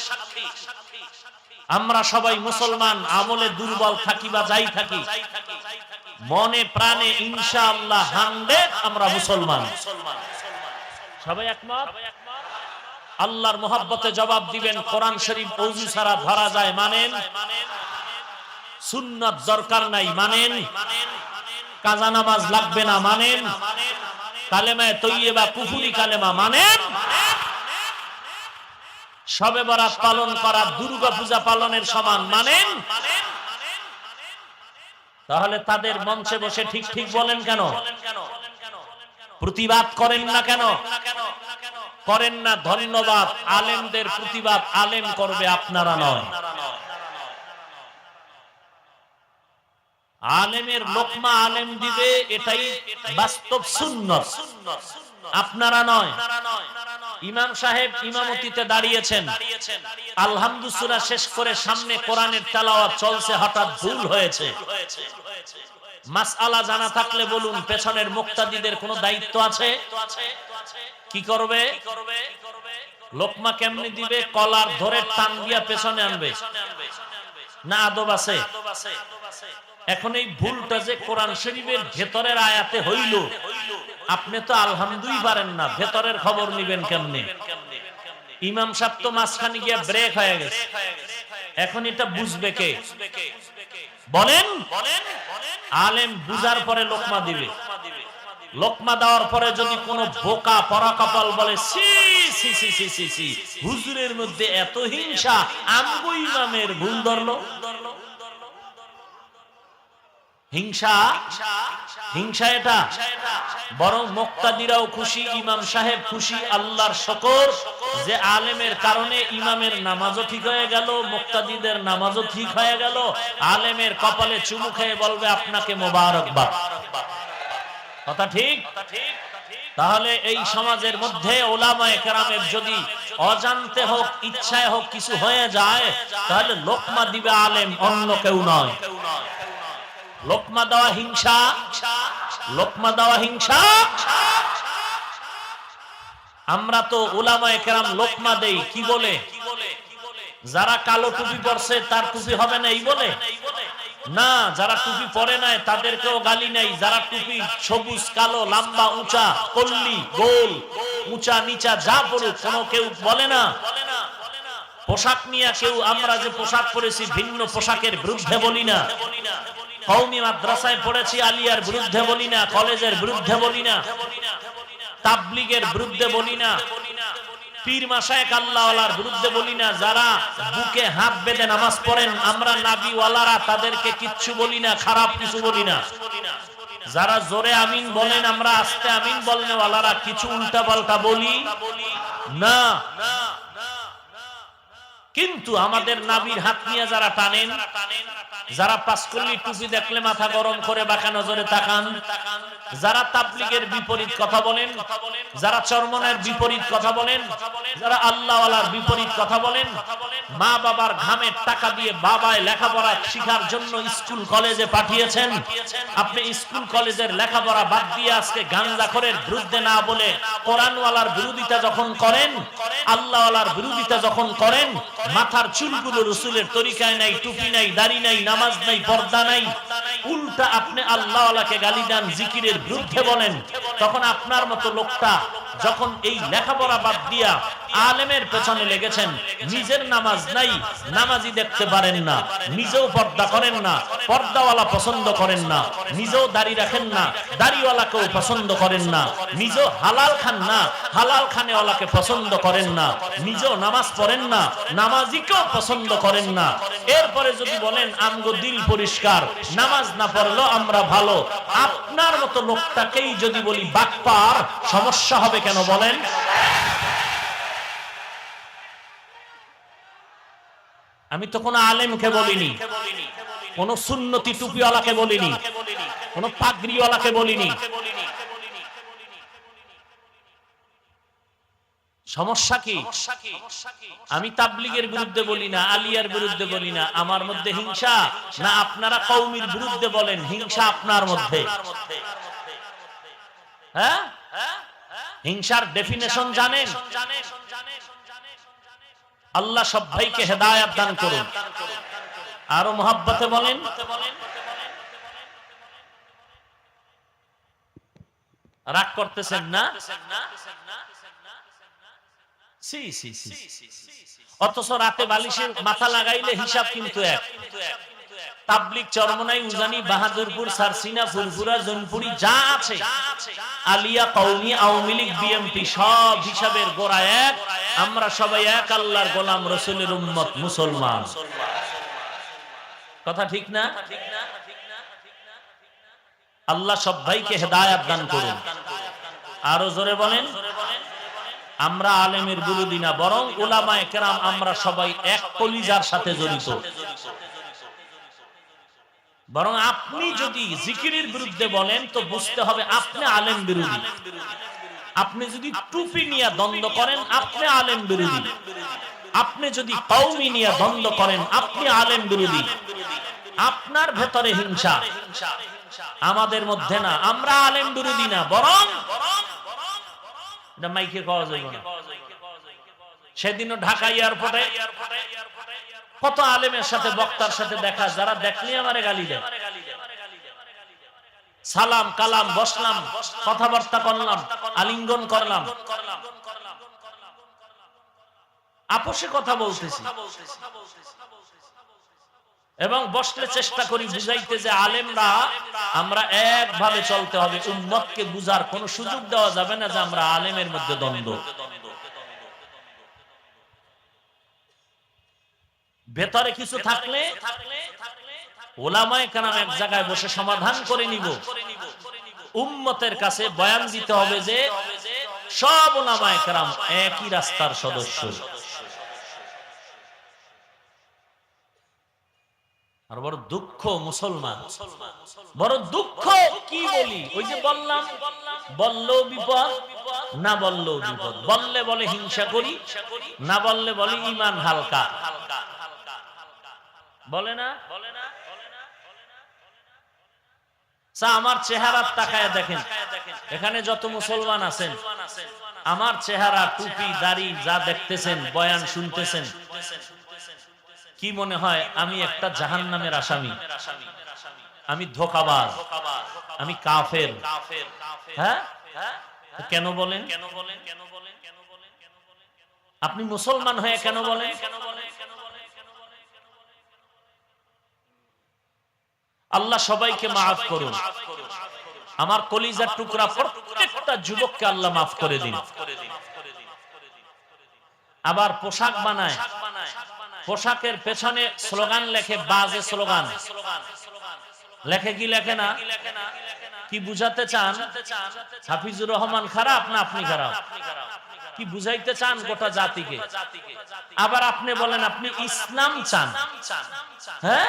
আমরা সবাই মুসলমান। আমলে দুর্বল থাকি বা যাই থাকি, মনে প্রাণে ইনশাআল্লাহ 100 আমরা মুসলমান। সবাই একমত? আল্লাহর মহব্বতে জবাব দিবেন কোরআন শরীফ ওযু ছাড়া ধরা যায় মানেন? সুন্নাত দরকার নাই মানেন? কাজা নামাজ লাগবে না মানেন? কালেমায়ে তৈয়্যিবা কুফরি কালেমা মানেন? শবে বরাত পালন করা দুর্গা পূজা পালনের সমান মানেন? তাহলে তাদের মঞ্চে বসে ঠিক ঠিক বলেন কেন? প্রতিবাদ করেন না কেন? করেন না। ধন্যবাদ। আলেমদের প্রতিবাদ আলেম করবে, আপনারা নয়। আলেমের লোকমা আলেম দিবে, এটাই বাস্তব সুন্নাত, আপনারা নয়। ইমাম সাহেব ইমামতিতে দাঁড়িয়েছেন, আলহামদু সূরা শেষ করে সামনে কোরআনের তেলাওয়াত চলছে, হঠাৎ ভুল হয়েছে। মাসআলা জানা থাকলে বলুন, পেছনের মুক্তাদিদের কোনো দায়িত্ব আছে? কি করবে? লোকমা কেমনে দিবে? কলার ধরে টান দিয়া পেছনে আনবে না? আদব আছে? এখন এই ভুলটা যে কোরআন শরীফের ভেতরের আয়াতে হইল, আপনি তো আলহামদুই পারেন না, ভেতরের খবর নিবেন কেমনে? ইমাম সাহেব তো মাঝখানে গিয়া ব্রেক হয়ে গেছে, এখন এটা বুঝবে কে? বলেন। আলেম বুঝার পরে লোকমা দিবে। লোকমা দেওয়ার পরে যদি কোনো বোকা পরাকপাল বলে সি সি সি সি সি সি, হুজুরের মধ্যে এত হিংসা, আমগো ইমামের ভুল ধরলো। হিংসা, হিংসা এটা। বরং মুক্তাদিরাও খুশি, ইমাম সাহেব খুশি। আল্লাহর শুকর যে আলেমের কারণে ইমামের নামাজও ঠিক হয়ে গেল, মুক্তাদিদের নামাজও ঠিক হয়ে গেল। আলেমের কপালে চুমু খেয়ে বলবে আপনাকে মোবারকবাদ। কথা ঠিক? তাহলে এই সমাজের মধ্যে উলামায়ে কেরামের যদি অজান্তে হোক ইচ্ছায় হোক কিছু হয়ে যায়, তাহলে লোকমা দিবে আলেম, অন্য কেউ নয়। লোকমা দেওয়া হিংসা, লোকমা দেওয়া হিংসা। আমরা তো উলামায়ে কেরাম লোকমা দেই কি বলে? যারা কালো টুপি পরছে তার টুপি হবে না এই বলে না, যারা টুপি পরে নাই তাদেরকেও গালি নাই। যারা টুপি সবুজ কালো লম্বা উঁচা কল্লি গোল উঁচা নিচা যা পড়ুক, কোনো কেউ বলে না। পোশাক নিয়ে কেউ, আমরা যে পোশাক পরেছি ভিন্ন পোশাকের বিরুদ্ধে বলি না। কওমি মাদ্রাসায় পড়েছি আলিয়ার বিরুদ্ধে বলি না, কলেজের বিরুদ্ধে বলি না, তাবলীগের বিরুদ্ধে বলি না, পীর মাশায়েখ আল্লাহওয়ালার বিরুদ্ধে বলি না। যারা বুকে হাত বেঁধে নামাজ পড়েন, আমরা নাবিওয়ালারা তাদেরকে কিচ্ছু বলি না, খারাপ কিছু বলি না। যারা জোরে আমিন বলেন, আমরা আস্তে আমিন বলনেওয়ালারা কিছু উল্টা পাল্টা বলি না। কিন্তু আমাদের নাবির হাত নিয়ে যারা টানেন, যারা পাঁচকল্লি টুপি দেখলে মাথা গরম করে বাঁকা নজরে তাকান, যারা তাবলীগের বিপরীত কথা বলেন, যারা চরমনের বিপরীত কথা বলেন, যারা আল্লাহওয়ালার বিপরীত কথা বলেন, মা বাবার ঘামের টাকা দিয়ে বাবায় লেখাপড়া শিখার জন্য স্কুল কলেজে পাঠিয়েছেন, আপনি স্কুল কলেজের লেখাপড়া বাদ দিয়ে আজকে গাঞ্জাখোরের বিরুদ্ধে না বলে কোরআনওয়ালার বিরোধিতা যখন করেন, আল্লাহওয়ালার বিরোধিতা যখন করেন, মাথার চুলগুলো রাসূলের তরিকায় নাই, টুপি নাই, দাড়ি নাই, নামাজ নাই, পর্দা নাই, উল্টা আপনি আল্লাহওয়ালাকে গালি দেন, জিকিরের বিরুদ্ধে বলেন, তখন আপনার মতো লোকটা যখন এই লেখাপড়া বাদ দিয়া আলেমের পেছনে লেগেছেন, নিজের নামাজ নাই, নামাজি দেখতে পারেন না, নিজেও পর্দা করেন না, পর্দাওয়ালা পছন্দ করেন না, নিজেও দাড়ি রাখেন না, দাড়িওয়ালাকেও পছন্দ করেন না, নিজেও হালাল খান না, হালাল খানেওয়ালাকে পছন্দ করেন না, নিজেও নামাজ পড়েন না, নামাজিকেও পছন্দ করেন না। এরপরে যদি বলেন আমগো দিল পরিষ্কার, নামাজ না পড়লেও আমরা ভালো, আপনার মতো লোকটাকেই যদি বলি বাটপার, সমস্যা হবে কেন বলেন? আমি তো কোনো আলেমকে বলিনি, কোন সুন্নতি টুপিওয়ালাকে বলিনি, কোন পাগড়িওয়ালাকে বলিনি। সমস্যা কি? আমি তাবলীগের বিরুদ্ধে বলি না, আলিয়ার বিরুদ্ধে বলি না। আমার মধ্যে হিংসা না আপনারা কওমির বিরুদ্ধে বলেন? হিংসা আপনার মধ্যে। হ্যাঁ, হিংসার ডেফিনেশন জানেন? আল্লাহ সব ভাইকে হেদায়েত দান করুন। আরো মহব্বতে বলেন। রাগ করতেছেন না? সি সি সি, অথচ রাতে বালিশে মাথা লাগাইলে হিসাব কিন্তু এক। তাবলিগ, চরমনাই, উজানি, বাহাদুরপুর, সারসিনা, ফুলপুরা, জনপুরি যা আছে, আলিয়া, কওমি, আওয়ামী লীগ, বিএমপি, সব হিসাবের গোড়া এক। আমরা সবাই এক আল্লাহর গোলাম, রাসূলের উম্মত, মুসলমান। কথা ঠিক না? আল্লাহ সবাইকে হেদায়েত দান করুন। আরো জোরে বলেন। আমরা আলেমের বিরোধী না, বরং উলামায়ে কেরাম আমরা সবাই এক কলিজার সাথে জড়িত। বরং আপনি যদি জিকিরের বিরুদ্ধে বলেন তো বুঝতে হবে আপনি আলেম বিরোধী। আপনি যদি টুপি নিয়ে দ্বন্দ্ব করেন আপনি আলেম বিরোধী। আপনি যদি কওমি নিয়ে দ্বন্দ্ব করেন আপনি আলেম বিরোধী। আপনার ভেতরে হিংসা, আমাদের মধ্যে না। আমরা আলেম বিরোধী না, বরং এটা মাইকে কওয়া যাবে না। সেদিনও ঢাকা এয়ারপোর্টে কত আলেমের সাথে, বক্তার সাথে দেখা, যারা দেখলে আমারে গালি দেয়। সালাম কালাম, বসলাম, কথাবার্তা করলাম, আলিঙ্গন করলাম, আপোষে কথা বলতেছি এবং বসলে চেষ্টা করি বুঝাইতে যে আলেমরা আমরা একভাবে চলতে হবে। উম্মতকে বুঝার কোন সুযোগ দেওয়া যাবে না যে আমরা আলেমের মধ্যে দ্বন্দ্ব। ভেতরে কিছু থাকলে উলামায়ে কেরাম এক জায়গায় বসে সমাধান করে নিব। উম্মতের কাছে বয়ান দিতে হবে যে সব উলামায়ে কেরাম একই রাস্তার সদস্য। আর বড় দুঃখ মুসলমান, বড় দুঃখ। কি বলি? ওই যে বললাম, বললেও বিপদ, না বললেও বিপদ। বললে বলে হিংসা করি, না বললে বলে ঈমান হালকা। বলে না? আমার চেহারা তাকায় দেখেন, এখানে যত মুসলমান আছেন, আমার চেহারা, টুপি, দাড়ি যা দেখতেছেন, বয়ান শুনতেছেন, কি মনে হয় আমি একটা জাহান্নামের আসামি? আমি ধোঁকাবাজ, আমি কাফের? হ্যাঁ, কেন বলেন? আপনি মুসলমান হয়ে কেন বলেন? আল্লাহ সবাইকে মাফ করুন। আমার কলিজার টুকরা প্রত্যেকটা যুবককে আল্লাহ মাফ করে দিন। আবার পোশাক বানায়, পোশাকের পেছনে স্লোগান লেখে, বাজে স্লোগান লেখে। কি লেখে না? কি বুঝাতে চান? হাফিজুর রহমান খারাপ না আপনি খারাপ? কি বুঝাইতে চান গোটা জাতিকে? আবার আপনি বলেন আপনি ইসলাম চান। হ্যাঁ,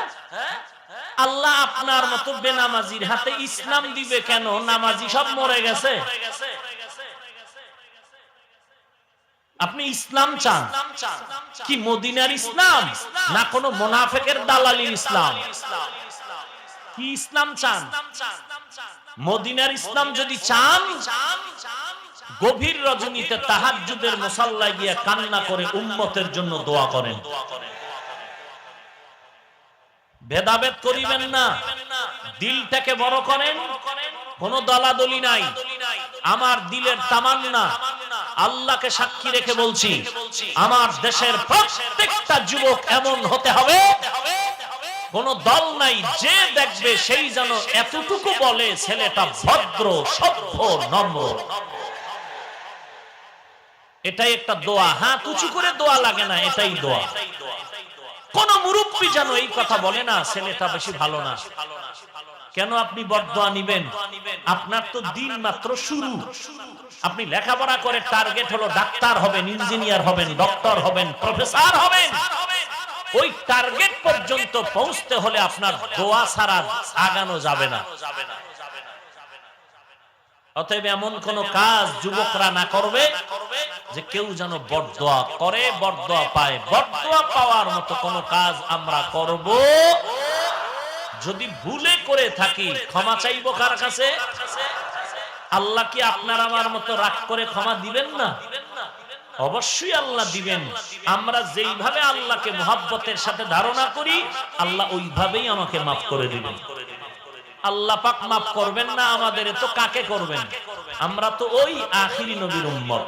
আল্লাহ আপনার মতো বেনামাজির হাতে ইসলাম দিবে কেন? নামাজি সব মরে গেছে। আপনি ইসলাম চান কি? মদিনার ইসলাম না কোন মুনাফিকের দালালির ইসলাম? কি ইসলাম চান? মদিনার ইসলাম যদি চান, গভীর রজনীতে তাহাজ্জুদের মুসাল্লায় গিয়ে কান্না করে উম্মতের জন্য দোয়া করেন। ভেদাভেদ করিবেন না, দিলটাকে বড় করেন। কোন দলাদলি নাই। আমার দিলের তামান্না, আল্লাহকে সাক্ষী রেখে বলছি, আমার দেশের প্রত্যেকটা যুবক এমন হতে হবে, কোন দল নাই, যে দেখবে সেই যেন এতটুকু বলে ছেলেটা ভদ্র, সভ্য, নম্র। এটাই একটা দোয়া। হাত উঁচু করে দোয়া লাগে না, এটাই দোয়া। কোন মুরব্বি যেন এই কথা বলে না ছেলেটা বেশি ভালো না। কেন আপনি বদদোয়া নিবেন? আপনার তো দিন মাত্র শুরু। আপনি লেখাপড়া করে টার্গেট হলো ডাক্তার হবেন, ইঞ্জিনিয়ার হবেন, ডক্টর হবেন, প্রফেসর হবেন। ওই টার্গেট পর্যন্ত পৌঁছতে হলে আপনার দোয়া ছাড়া আগানো যাবে না। অতএব এমন কোন কাজ যুবকরা না করবে যে কেউ যেন বদদোয়া করে, বদদোয়া পায়। বদদোয়া পাওয়ার মতো কোন কাজ আমরা করব যদি ভুলে করে থাকি, ক্ষমা চাইবো কার কাছে? আল্লাহ কি আপনার আমার মতো রাগ করে ক্ষমা দিবেন না? অবশ্যই আল্লাহ দিবেন। আমরা যেইভাবে আল্লাহকে মুহাব্বতের সাথে ধারণা করি, আল্লাহ ওইভাবেই আমাকে মাফ করে দিবেন। আল্লাহ পাক মাফ করবেন না আমাদের, তো কাকে করবেন? আমরা তো ওই আখিরি নবীর উম্মত।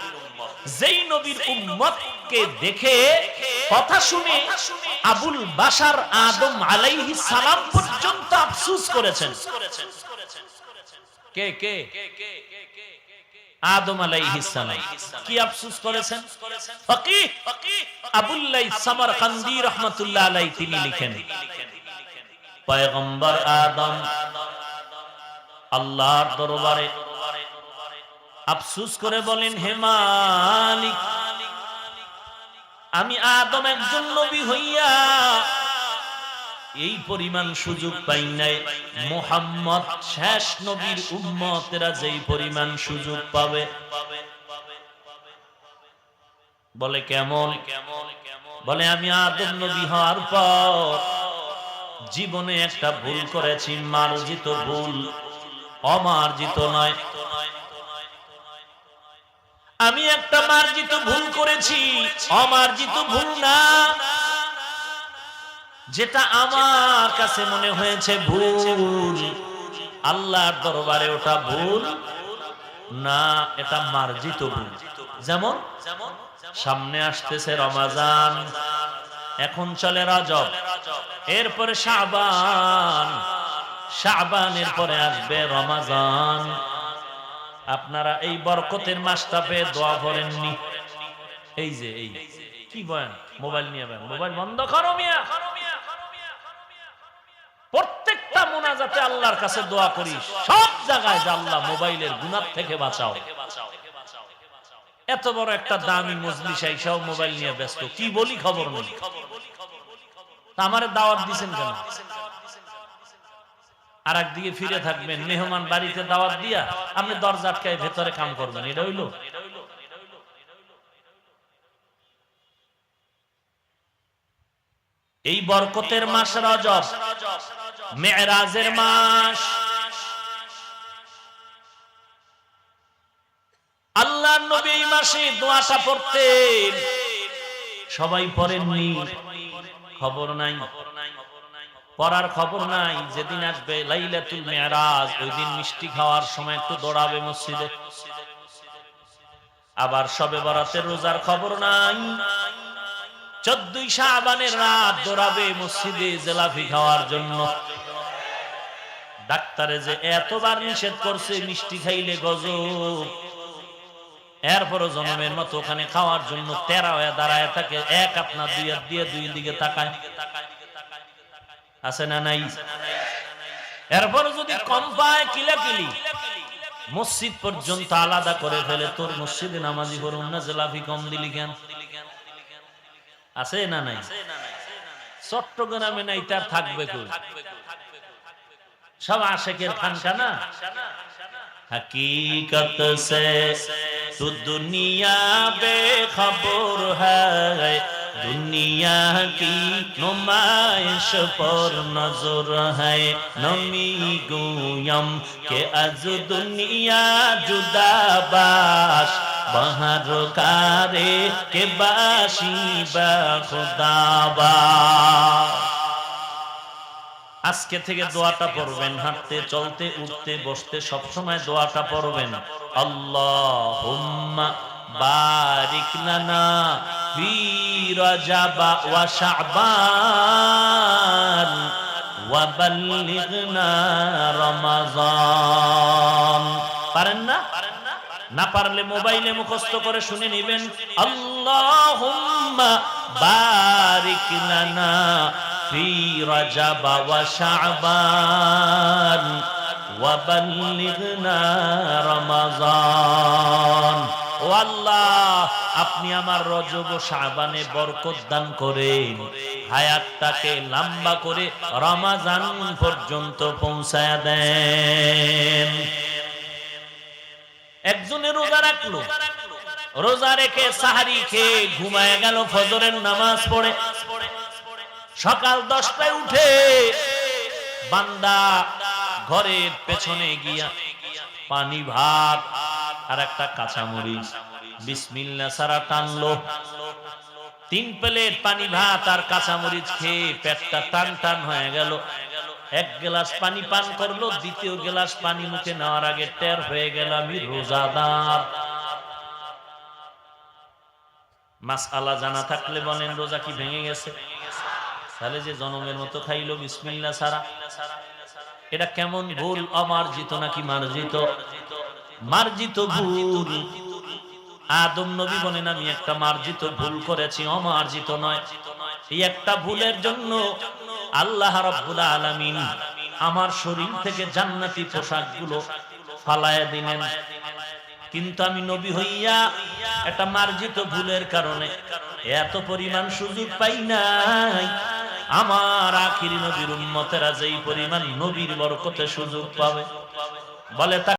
যেই নবীর উম্মতকে দেখে কথা শুনে আবুল বাশার আদম আলাইহিস সালাম পর্যন্ত আফসোস করেছেন। কে কে? আদম আলাইহিস সালাম কি আফসোস করেছেন? ফকিহ আবুল লাইস সামারকান্দি রাহমাতুল্লাহ আলাইহি তিনি লিখেন, পয়গম্বর আদম আল্লাহর দরবারে আফসোস করে বলেন, হে মালিক, আমি আদম একজন নবী হইয়া এই পরিমাণ সুযোগ পাই নাই, মুহাম্মদ শেষ নবীর উম্মতেরা যেই পরিমাণ সুযোগ পাবে। বলে কেমন? বলে আমি আদম নবী হওয়ার পর জীবনে একটা ভুল করেছি, মার্জিত ভুল, অমার্জিত নয়। আমি একটা মার্জিত ভুল করেছি, অমার্জিত ভুল না। যেটা আমার কাছে মনে হয়েছে ভুল, আল্লাহর দরবারে ওটা ভুল না, এটা মার্জিত ভুল। যেমন সামনে আসতেছে রমাজান, এখন চলে রজব, এরপরে শাবান, শাবানের পরে আসবে রমাজান। আপনারা এই বরকতের মাসটা পেয়ে দোয়া করেননি? এই যে এই কি বলেন, মোবাইল নিয়ে বলেন, মোবাইল বন্ধ করো মিয়া। প্রত্যেকটা মুনাজাতে আল্লাহর কাছে দোয়া করি, সব জায়গায় যে আল্লাহ মোবাইলের গুনাহ থেকে বাঁচাও। এত বড় একটা দামি মজলিস আইসাও মোবাইল নিয়ে ব্যস্ত, কি বলি খবর নেই। আমারে দাওয়াত দিবেন কেন? আর একদিকে ফিরে থাকবেন, মেহমান বাড়িতে দাওয়াত দিয়া আপনি দরজা আটকায় ভেতরে কাম করবেন, এটা হইল? এই বরকতের মাস রজব, মেরাজের মাস। আল্লাহর নবী এই মাসে দোয়াটা পড়তেন, সবাই পড়েননি, খবর নাই, পড়ার খবর নাই। যেদিন আসবে লাইলাতুল মেরাজ, ওই দিন মিষ্টি খাওয়ার সময় একটু দৌড়াবে মসজিদে। আবার শবে বরাতের রোজার খবর নাই, 14 শাবানের রাত দৌড়াবে মসজিদে জিলাপি খাওয়ার জন্য। ডাক্তারে যে এতবার নিষেধ করছে মিষ্টি খাইলে গজব, এরপরও জনমের মতো ওখানে খাওয়ার জন্য তেরা হয়ে দাঁড়ায় থাকে, এক আপনা দুই হাত দিয়ে দুই দিকে তাকায়, আছে না নাই? এরপর যদি কম পায় কিলাকিলি, মসজিদ পর্যন্ত আলাদা করে ফেলে, তোর মসজিদে নামাজি করুন না, জিলাপি কম দিলি কেন? আছে না নাই? চট্টগ্রামে নাই, তার থাকবে কই? সব আশেকের খানকা না। हकीकत से तू दुनिया बेखबर है, दुनिया की नुमाइश पर नजर है। नमी गुयम के अज दुनिया जुदा बाश, बहर कारे के बाशी बा खुदा बाश। আজকে থেকে দোয়াটা পড়বেন, হাঁটতে চলতে উঠতে বসতে সব সময় দোয়াটা পড়বেন। আল্লাহুম্মা বারিক লানা ফি রজব ওয়া শাবান ওয়া বাল্লিগনা রমাজান। পারেন না? না পারলে মোবাইলে মুখস্থ করে শুনে নেবেন। আল্লাহুম্মা বারিক লানা ফি রজব ওয়া শাবান ওয়া বাল্লিগনা রমাজান। ও আল্লাহ, আপনি আমার রজব ও শাবানে বরকত দান করেন, হায়াতটাকে লম্বা করে রমাজান পর্যন্ত পৌঁছায়া দেন। একজনে রোজা রাখলো, রোজা রেখে সাহারি খেয়ে ঘুমায় গেল, ফজরের নামাজ পড়ে সকাল 10টায় উঠে বান্দা ঘরের পেছনে গিয়া পানি ভাত আর একটা কাঁচামরিচ বিসমিল্লাহ সারা টানলো। 3 প্লেট পানি ভাত আর কাঁচামরিচ খেয়ে পেটটা টান টান হয়ে গেল। 1 গ্লাস পানি পান করলো, দ্বিতীয় গ্লাস পানি মুখে নেওয়ার আগে টের হয়ে গেল আমি রোজাদার। মাসআলা জানা থাকলে বলেন রোজা কি ভেঙে গেছে? তাহলে যে জনমের মতো খাইলো বিসমিল্লাহ ছাড়া, এটা কেমন ভুল? অমার্জিত নাকি মার্জিত? মার্জিত ভুল। আদম নবী বলেন আমি একটা মার্জিত ভুল করেছি, অমার্জিত নয়। এই একটা ভুলের জন্য আল্লাহ রাব্বুল আলামিন আমার শরীর থেকে জান্নাতি পোশাকগুলো ফালায়া দিলেন। কিন্তু আমি নবী হইয়া একটা মার্জিত ভুলের কারণে এত পরিমাণ সুযোগ পাই নাই। আমার আখিরি নবীর উম্মতেরা যেই পরিমাণ নবীর বরকতে সুযোগ পাবে, বলে তা